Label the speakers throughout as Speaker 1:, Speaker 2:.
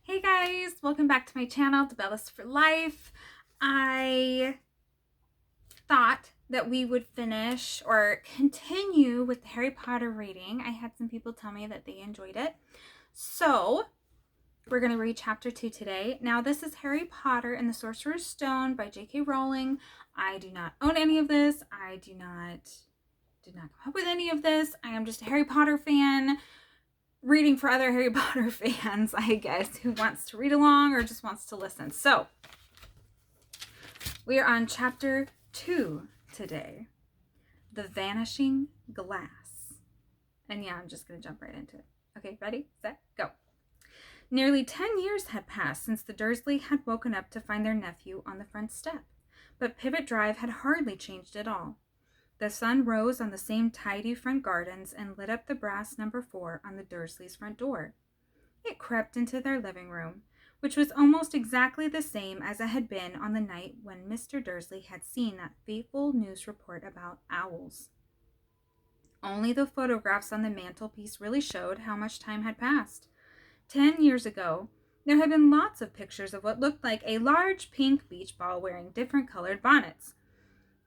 Speaker 1: Hey guys, welcome back to my channel, The Bellis for Life. I thought that we would finish or continue with the Harry Potter reading. I had some people tell me that they enjoyed it. So we're going to read chapter 2 today. Now this is Harry Potter and the Sorcerer's Stone by J.K. Rowling. I do not own any of this. I did not come up with any of this. I am just a Harry Potter fan reading for other Harry Potter fans, I guess, who wants to read along or just wants to listen. So we are on chapter 2 today, The Vanishing Glass. And yeah, I'm just going to jump right into it. Okay, ready, set, go. Nearly 10 years had passed since the Dursley had woken up to find their nephew on the front step, but Pivot Drive had hardly changed at all. The sun rose on the same tidy front gardens and lit up the brass number 4 on the Dursleys' front door. It crept into their living room, which was almost exactly the same as it had been on the night when Mr. Dursley had seen that fateful news report about owls. Only the photographs on the mantelpiece really showed how much time had passed. 10 years ago, there had been lots of pictures of what looked like a large pink beach ball wearing different colored bonnets.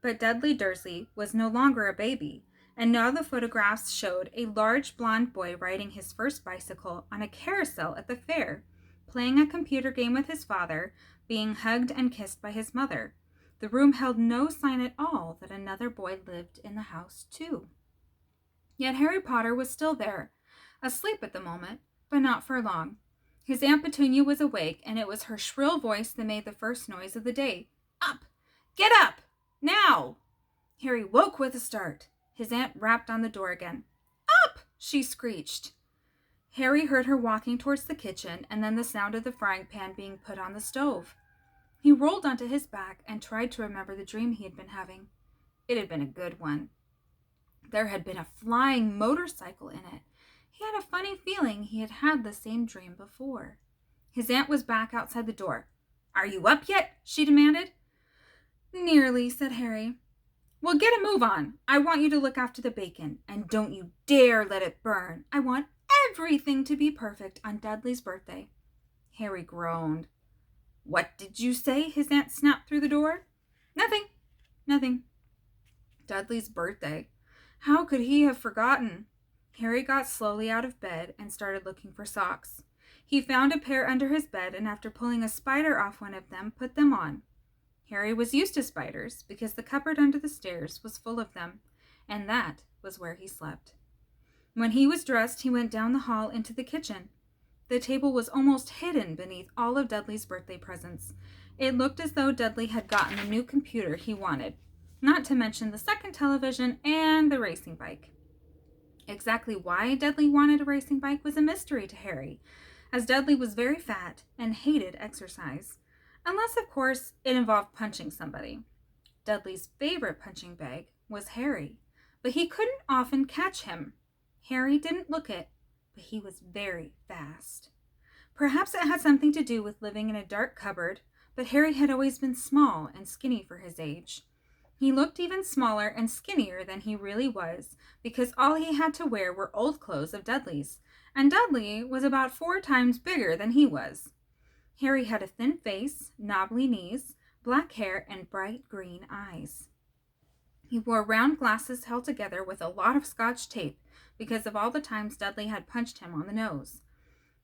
Speaker 1: But Dudley Dursley was no longer a baby, and now the photographs showed a large blond boy riding his first bicycle on a carousel at the fair, playing a computer game with his father, being hugged and kissed by his mother. The room held no sign at all that another boy lived in the house too. Yet Harry Potter was still there, asleep at the moment, but not for long. His Aunt Petunia was awake, and it was her shrill voice that made the first noise of the day. Up! Get up! Now! Harry woke with a start. His aunt rapped on the door again. Up! She screeched. Harry heard her walking towards the kitchen and then the sound of the frying pan being put on the stove. He rolled onto his back and tried to remember the dream he had been having. It had been a good one. There had been a flying motorcycle in it. He had a funny feeling he had had the same dream before. His aunt was back outside the door. Are you up yet? She demanded. Nearly, said Harry. Well, get a move on. I want you to look after the bacon, and don't you dare let it burn. I want everything to be perfect on Dudley's birthday. Harry groaned. What did you say? His aunt snapped through the door. Nothing. Dudley's birthday. How could he have forgotten? Harry got slowly out of bed and started looking for socks. He found a pair under his bed and after pulling a spider off one of them, put them on. Harry was used to spiders because the cupboard under the stairs was full of them, and that was where he slept. When he was dressed, he went down the hall into the kitchen. The table was almost hidden beneath all of Dudley's birthday presents. It looked as though Dudley had gotten the new computer he wanted, not to mention the second television and the racing bike. Exactly why Dudley wanted a racing bike was a mystery to Harry, as Dudley was very fat and hated exercise. Unless, of course, it involved punching somebody. Dudley's favorite punching bag was Harry, but he couldn't often catch him. Harry didn't look it, but he was very fast. Perhaps it had something to do with living in a dark cupboard, but Harry had always been small and skinny for his age. He looked even smaller and skinnier than he really was, because all he had to wear were old clothes of Dudley's, and Dudley was about 4 times bigger than he was. Harry had a thin face, knobbly knees, black hair, and bright green eyes. He wore round glasses held together with a lot of Scotch tape because of all the times Dudley had punched him on the nose.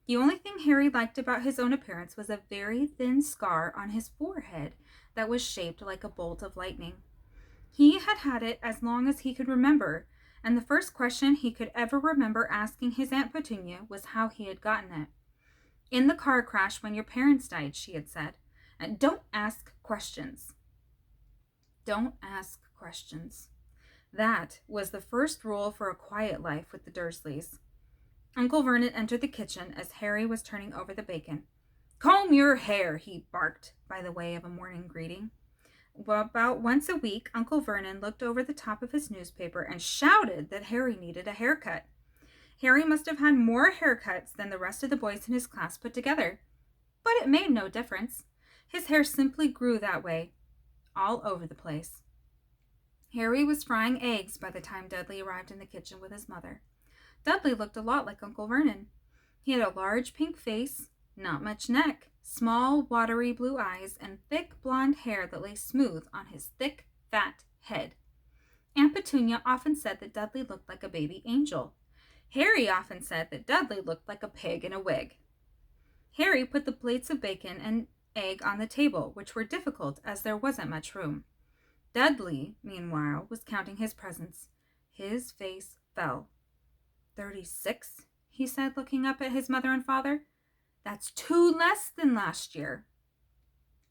Speaker 1: The only thing Harry liked about his own appearance was a very thin scar on his forehead that was shaped like a bolt of lightning. He had had it as long as he could remember, and the first question he could ever remember asking his Aunt Petunia was how he had gotten it. In the car crash when your parents died, she had said. And don't ask questions. Don't ask questions. That was the first rule for a quiet life with the Dursleys. Uncle Vernon entered the kitchen as Harry was turning over the bacon. Comb your hair, he barked by the way of a morning greeting. Well, about once a week, Uncle Vernon looked over the top of his newspaper and shouted that Harry needed a haircut. Harry must have had more haircuts than the rest of the boys in his class put together. But it made no difference. His hair simply grew that way, all over the place. Harry was frying eggs by the time Dudley arrived in the kitchen with his mother. Dudley looked a lot like Uncle Vernon. He had a large pink face, not much neck, small, watery blue eyes, and thick blonde hair that lay smooth on his thick, fat head. Aunt Petunia often said that Dudley looked like a baby angel. Harry often said that Dudley looked like a pig in a wig. Harry put the plates of bacon and egg on the table, which were difficult as there wasn't much room. Dudley, meanwhile, was counting his presents. His face fell. 36, he said, looking up at his mother and father. That's 2 less than last year.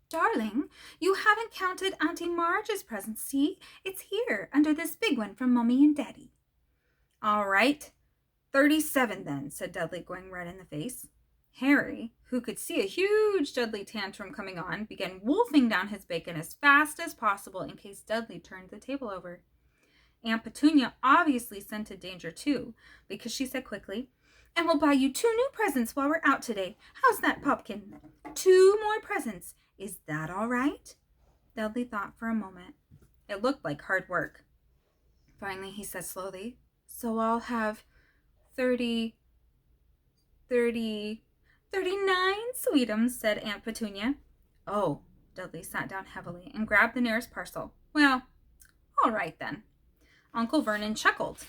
Speaker 1: Darling, you haven't counted Auntie Marge's presents, see? It's here, under this big one from Mommy and Daddy. All right, 37 then, said Dudley, going red in the face. Harry, who could see a huge Dudley tantrum coming on, began wolfing down his bacon as fast as possible in case Dudley turned the table over. Aunt Petunia obviously scented danger too, because she said quickly, "And we'll buy you 2 new presents while we're out today. How's that, Popkin? 2 more presents. Is that all right?" Dudley thought for a moment. It looked like hard work. Finally, he said slowly, "So I'll have 39 sweetums," said Aunt Petunia. "Oh," Dudley sat down heavily and grabbed the nearest parcel. "Well, all right then." Uncle Vernon chuckled.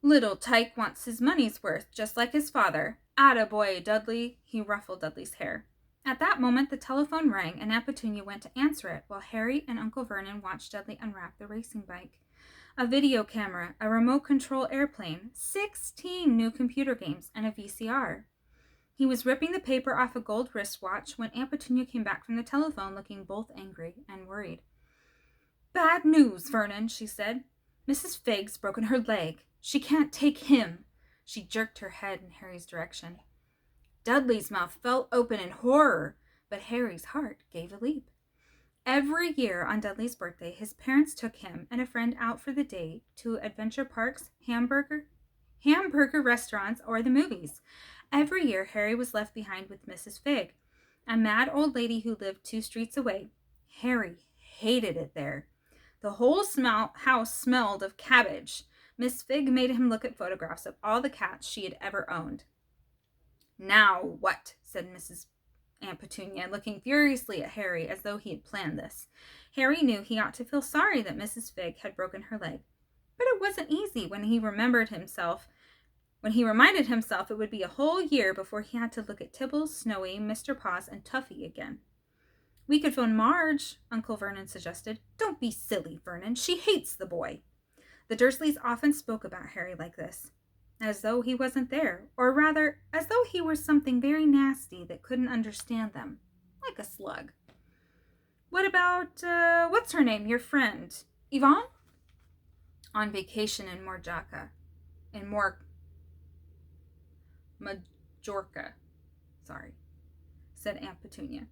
Speaker 1: "Little Tyke wants his money's worth, just like his father. Attaboy, Dudley." He ruffled Dudley's hair. At that moment, the telephone rang, and Aunt Petunia went to answer it, while Harry and Uncle Vernon watched Dudley unwrap the racing bike. A video camera, a remote control airplane, 16 new computer games, and a VCR. He was ripping the paper off a gold wristwatch when Aunt Petunia came back from the telephone, looking both angry and worried. "Bad news, Vernon," she said. "Mrs. Figg's broken her leg. She can't take him." She jerked her head in Harry's direction. Dudley's mouth fell open in horror, but Harry's heart gave a leap. Every year on Dudley's birthday, his parents took him and a friend out for the day to adventure parks, hamburger restaurants, or the movies. Every year, Harry was left behind with Mrs. Figg, a mad old lady who lived 2 streets away. Harry hated it there. The whole house smelled of cabbage. Miss Figg made him look at photographs of all the cats she had ever owned. "Now what?" said Aunt Petunia, looking furiously at Harry as though he had planned this. Harry knew he ought to feel sorry that Mrs. Figg had broken her leg, but it wasn't easy when he reminded himself it would be a whole year before he had to look at Tibbles, Snowy, Mr. Paws, and Tuffy again. "We could phone Marge," Uncle Vernon suggested. "Don't be silly, Vernon. She hates the boy." The Dursleys often spoke about Harry like this, as though he wasn't there, or rather, as though he were something very nasty that couldn't understand them, like a slug. "What about, what's her name, your friend? Yvonne?" "On vacation in Majorca, said Aunt Petunia.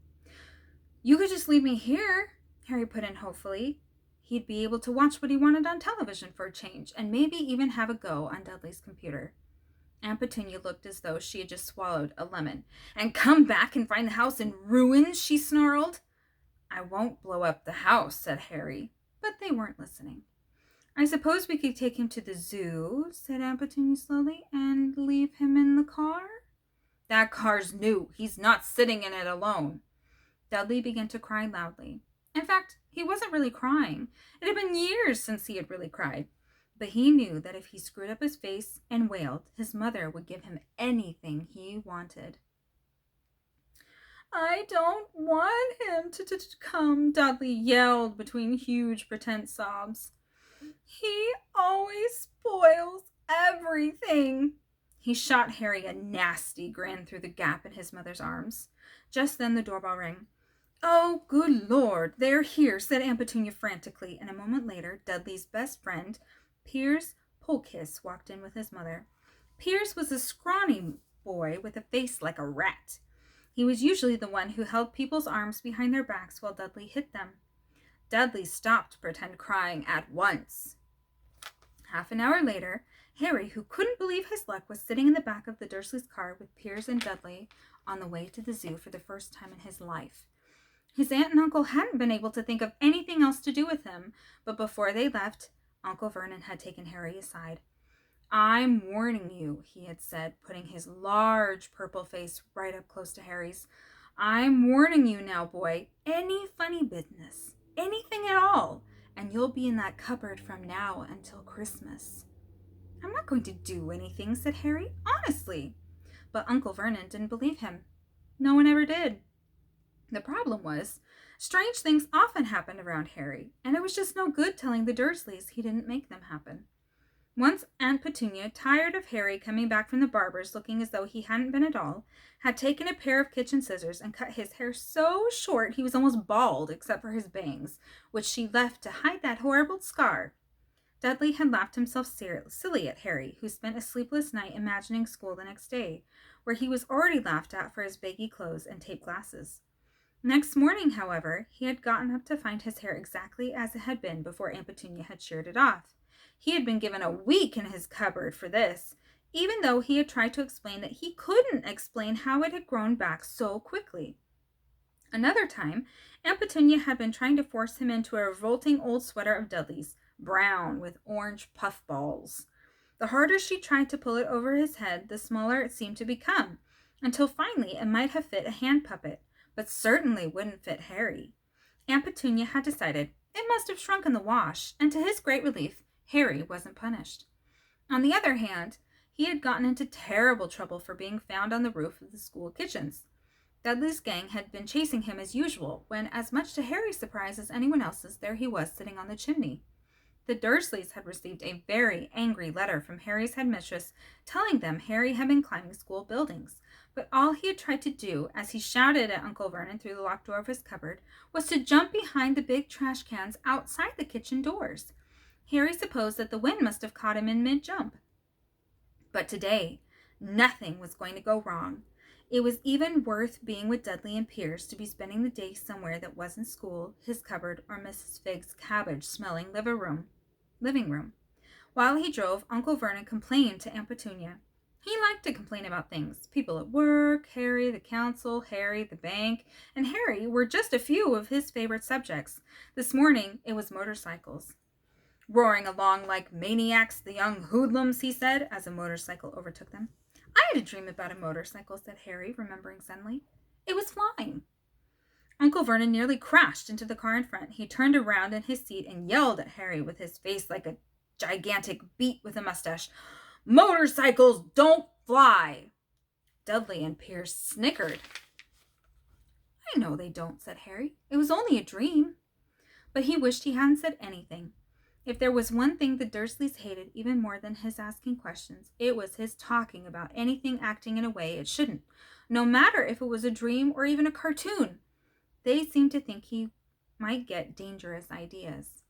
Speaker 1: "You could just leave me here," Harry put in hopefully. He'd be able to watch what he wanted on television for a change, and maybe even have a go on Dudley's computer. Aunt Petunia looked as though she had just swallowed a lemon. "And come back and find the house in ruins?" she snarled. "I won't blow up the house," said Harry, but they weren't listening. "I suppose we could take him to the zoo," said Aunt Petunia slowly, "and leave him in the car?" "That car's new. He's not sitting in it alone." Dudley began to cry loudly. In fact, he wasn't really crying. It had been years since he had really cried. But he knew that if he screwed up his face and wailed, his mother would give him anything he wanted. "I don't want him to come," Dudley yelled between huge pretend sobs. "He always spoils everything." He shot Harry a nasty grin through the gap in his mother's arms. Just then the doorbell rang. "Oh, good Lord, they're here," said Aunt Petunia frantically, and a moment later, Dudley's best friend, Piers Polkiss, walked in with his mother. Piers was a scrawny boy with a face like a rat. He was usually the one who held people's arms behind their backs while Dudley hit them. Dudley stopped pretend crying at once. Half an hour later, Harry, who couldn't believe his luck, was sitting in the back of the Dursleys' car with Piers and Dudley on the way to the zoo for the first time in his life. His aunt and uncle hadn't been able to think of anything else to do with him, but before they left, Uncle Vernon had taken Harry aside. I'm warning you, he had said, putting his large purple face right up close to Harry's. I'm warning you now, boy. Any funny business, anything at all, and you'll be in that cupboard from now until Christmas. I'm not going to do anything, said Harry, honestly. But Uncle Vernon didn't believe him. No one ever did. The problem was, strange things often happened around Harry, and it was just no good telling the Dursleys he didn't make them happen. Once Aunt Petunia, tired of Harry coming back from the barber's looking as though he hadn't been at all, had taken a pair of kitchen scissors and cut his hair so short he was almost bald except for his bangs, which she left to hide that horrible scar. Dudley had laughed himself silly at Harry, who spent a sleepless night imagining school the next day, where he was already laughed at for his baggy clothes and taped glasses. Next morning, however, he had gotten up to find his hair exactly as it had been before Aunt Petunia had sheared it off. He had been given a week in his cupboard for this, even though he had tried to explain that he couldn't explain how it had grown back so quickly. Another time, Aunt Petunia had been trying to force him into a revolting old sweater of Dudley's, brown with orange puffballs. The harder she tried to pull it over his head, the smaller it seemed to become, until finally it might have fit a hand puppet, but certainly wouldn't fit Harry. Aunt Petunia had decided it must have shrunk in the wash, and to his great relief, Harry wasn't punished. On the other hand, he had gotten into terrible trouble for being found on the roof of the school kitchens. Dudley's gang had been chasing him as usual, when, as much to Harry's surprise as anyone else's, there he was sitting on the chimney. The Dursleys had received a very angry letter from Harry's headmistress telling them Harry had been climbing school buildings, but all he had tried to do, as he shouted at Uncle Vernon through the locked door of his cupboard, was to jump behind the big trash cans outside the kitchen doors. Harry supposed that the wind must have caught him in mid-jump. But today, nothing was going to go wrong. It was even worth being with Dudley and Pierce to be spending the day somewhere that wasn't school, his cupboard, or Mrs. Figg's cabbage-smelling living room. While he drove, Uncle Vernon complained to Aunt Petunia. He liked to complain about things. People at work, Harry, the council, Harry, the bank, and Harry were just a few of his favorite subjects. This morning, it was motorcycles. Roaring along like maniacs, the young hoodlums, he said, as a motorcycle overtook them. I had a dream about a motorcycle, said Harry, remembering suddenly. It was flying. Uncle Vernon nearly crashed into the car in front. He turned around in his seat and yelled at Harry with his face like a gigantic beet with a mustache. Motorcycles don't fly! Dudley and Pierce snickered. I know they don't, said Harry. It was only a dream. But he wished he hadn't said anything. If there was one thing the Dursleys hated even more than his asking questions, it was his talking about anything acting in a way it shouldn't, no matter if it was a dream or even a cartoon. They seemed to think he might get dangerous ideas.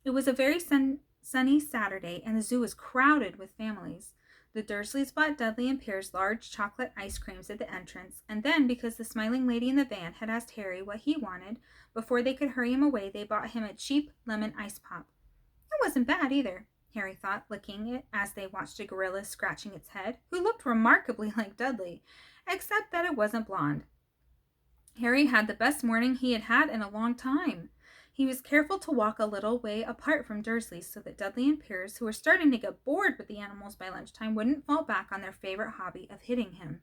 Speaker 1: It was a very sunny Saturday, and the zoo was crowded with families. The Dursleys bought Dudley and Pierce large chocolate ice creams at the entrance, and then, because the smiling lady in the van had asked Harry what he wanted, before they could hurry him away, they bought him a cheap lemon ice pop. It wasn't bad either, Harry thought, licking it as they watched a gorilla scratching its head, who looked remarkably like Dudley, except that it wasn't blonde. Harry had the best morning he had had in a long time. He was careful to walk a little way apart from Dursley so that Dudley and Pierce, who were starting to get bored with the animals by lunchtime, wouldn't fall back on their favorite hobby of hitting him.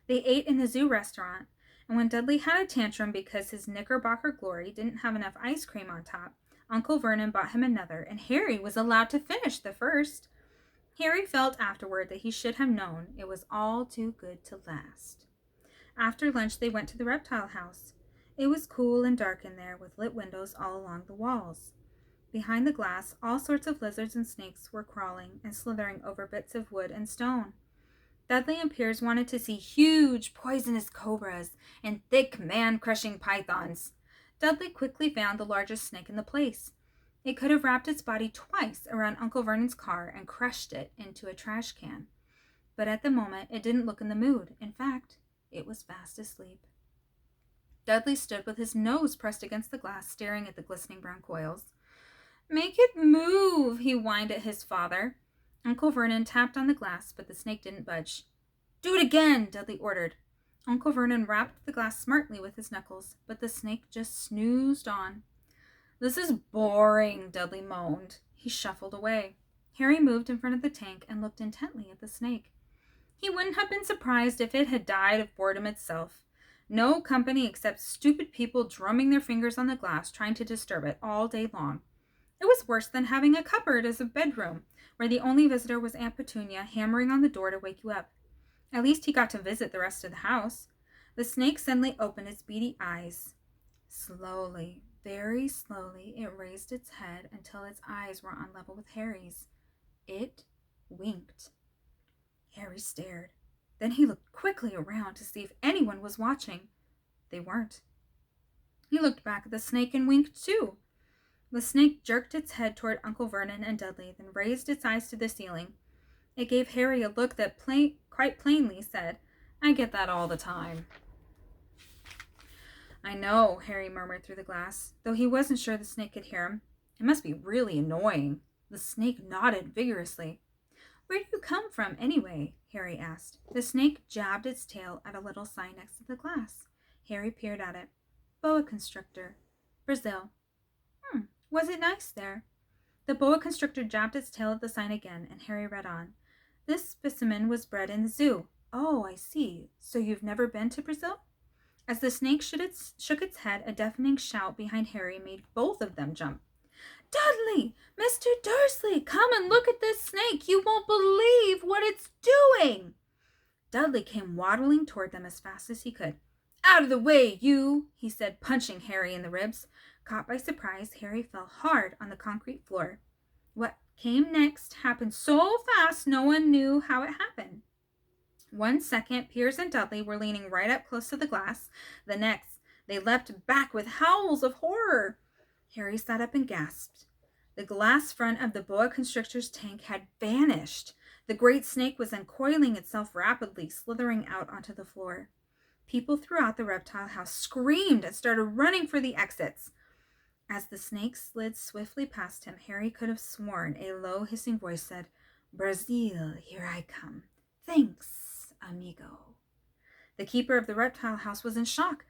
Speaker 1: They ate in the zoo restaurant, and when Dudley had a tantrum because his Knickerbocker Glory didn't have enough ice cream on top, Uncle Vernon bought him another, and Harry was allowed to finish the first. Harry felt afterward that he should have known it was all too good to last. After lunch, they went to the reptile house. It was cool and dark in there, with lit windows all along the walls. Behind the glass, all sorts of lizards and snakes were crawling and slithering over bits of wood and stone. Dudley and Pierce wanted to see huge, poisonous cobras and thick, man-crushing pythons. Dudley quickly found the largest snake in the place. It could have wrapped its body twice around Uncle Vernon's car and crushed it into a trash can. But at the moment, it didn't look in the mood. In fact, it was fast asleep. Dudley stood with his nose pressed against the glass, staring at the glistening brown coils. "Make it move," he whined at his father. Uncle Vernon tapped on the glass, but the snake didn't budge. "Do it again," Dudley ordered. Uncle Vernon rapped the glass smartly with his knuckles, but the snake just snoozed on. "This is boring," Dudley moaned. He shuffled away. Harry moved in front of the tank and looked intently at the snake. He wouldn't have been surprised if it had died of boredom itself. No company except stupid people drumming their fingers on the glass trying to disturb it all day long. It was worse than having a cupboard as a bedroom, where the only visitor was Aunt Petunia hammering on the door to wake you up. At least he got to visit the rest of the house. The snake suddenly opened its beady eyes. Slowly, very slowly, it raised its head until its eyes were on level with Harry's. It winked. Harry stared. Then he looked quickly around to see if anyone was watching. They weren't. He looked back at the snake and winked too. The snake jerked its head toward Uncle Vernon and Dudley, then raised its eyes to the ceiling. It gave Harry a look that quite plainly said, "I get that all the time." "I know," Harry murmured through the glass, though he wasn't sure the snake could hear him. "It must be really annoying." The snake nodded vigorously. "Where do you come from, anyway?" Harry asked. The snake jabbed its tail at a little sign next to the glass. Harry peered at it. "Boa constrictor. Brazil." Was it nice there?" The boa constrictor jabbed its tail at the sign again, and Harry read on. "This specimen was bred in the zoo." "Oh, I see. So you've never been to Brazil?" As the snake shook its head, a deafening shout behind Harry made both of them jump. "Dudley! Mr. Dursley! Come and look at this snake! You won't believe what it's doing!" Dudley came waddling toward them as fast as he could. "Out of the way, you!" he said, punching Harry in the ribs. Caught by surprise, Harry fell hard on the concrete floor. What came next happened so fast no one knew how it happened. 1 second, Piers and Dudley were leaning right up close to the glass. The next, they leapt back with howls of horror. Harry sat up and gasped. The glass front of the boa constrictor's tank had vanished. The great snake was uncoiling itself rapidly, slithering out onto the floor. People throughout the reptile house screamed and started running for the exits. As the snake slid swiftly past him, Harry could have sworn a low, hissing voice said, "Brazil, here I come. Thanks, amigo." The keeper of the reptile house was in shock.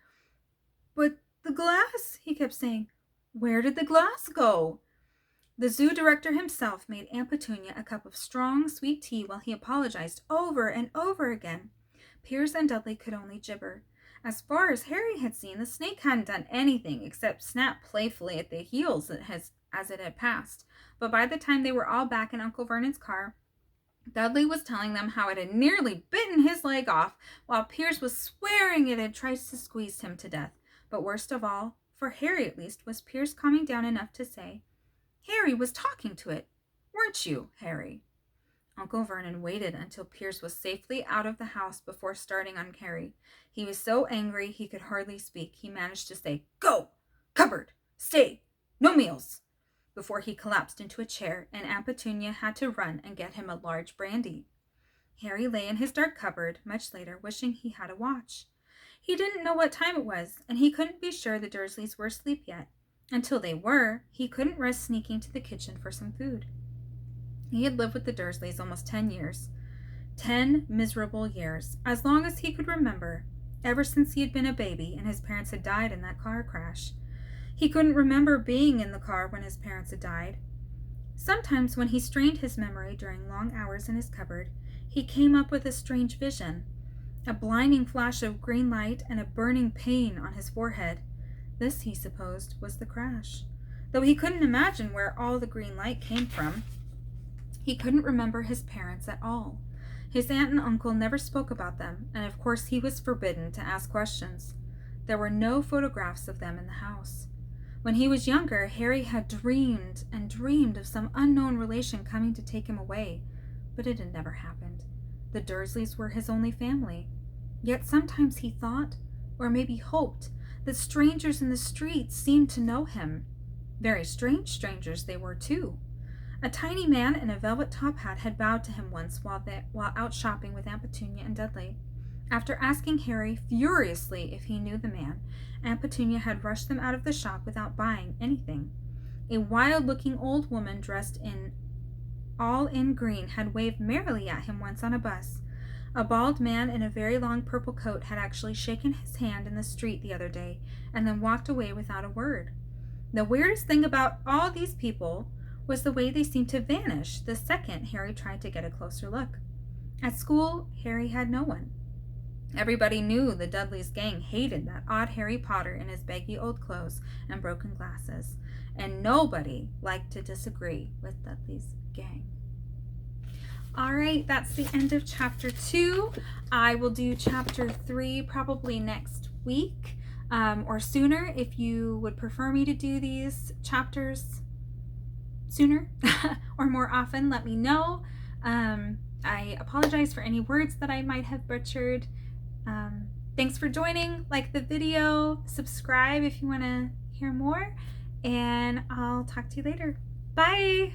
Speaker 1: "But the glass," he kept saying. "Where did the glass go?" The zoo director himself made Aunt Petunia a cup of strong, sweet tea while he apologized over and over again. Piers and Dudley could only gibber. As far as Harry had seen, the snake hadn't done anything except snap playfully at the heels as it had passed. But by the time they were all back in Uncle Vernon's car, Dudley was telling them how it had nearly bitten his leg off, while Piers was swearing it had tried to squeeze him to death. But worst of all, for Harry at least, was Piers calming down enough to say, "Harry was talking to it. Weren't you, Harry?" Uncle Vernon waited until Piers was safely out of the house before starting on Harry. He was so angry he could hardly speak. He managed to say, "Go! Cupboard! Stay! No meals!" before he collapsed into a chair, and Aunt Petunia had to run and get him a large brandy. Harry lay in his dark cupboard much later, wishing he had a watch. He didn't know what time it was, and he couldn't be sure the Dursleys were asleep yet. Until they were, he couldn't rest sneaking to the kitchen for some food. He had lived with the Dursleys almost 10 years. 10 miserable years, as long as he could remember, ever since he had been a baby and his parents had died in that car crash. He couldn't remember being in the car when his parents had died. Sometimes when he strained his memory during long hours in his cupboard, he came up with a strange vision. A blinding flash of green light and a burning pain on his forehead. This, he supposed, was the crash, though he couldn't imagine where all the green light came from. He couldn't remember his parents at all. His aunt and uncle never spoke about them, and of course he was forbidden to ask questions. There were no photographs of them in the house. When he was younger, Harry had dreamed and dreamed of some unknown relation coming to take him away, but it had never happened. The Dursleys were his only family. Yet sometimes he thought, or maybe hoped, that strangers in the streets seemed to know him. Very strange strangers they were, too. A tiny man in a velvet top hat had bowed to him once while out shopping with Aunt Petunia and Dudley. After asking Harry furiously if he knew the man, Aunt Petunia had rushed them out of the shop without buying anything. A wild-looking old woman dressed all in green had waved merrily at him once on a bus. A bald man in a very long purple coat had actually shaken his hand in the street the other day and then walked away without a word. The weirdest thing about all these people was the way they seemed to vanish the second Harry tried to get a closer look. At school, Harry had no one. Everybody knew the Dudley's gang hated that odd Harry Potter in his baggy old clothes and broken glasses, and nobody liked to disagree with Dudley's gang. All right, that's the end of chapter 2. I will do chapter 3 probably next week or sooner. If you would prefer me to do these chapters sooner or more often, let me know. I apologize for any words that I might have butchered. Thanks for joining. Like the video, subscribe if you want to hear more, and I'll talk to you later. Bye!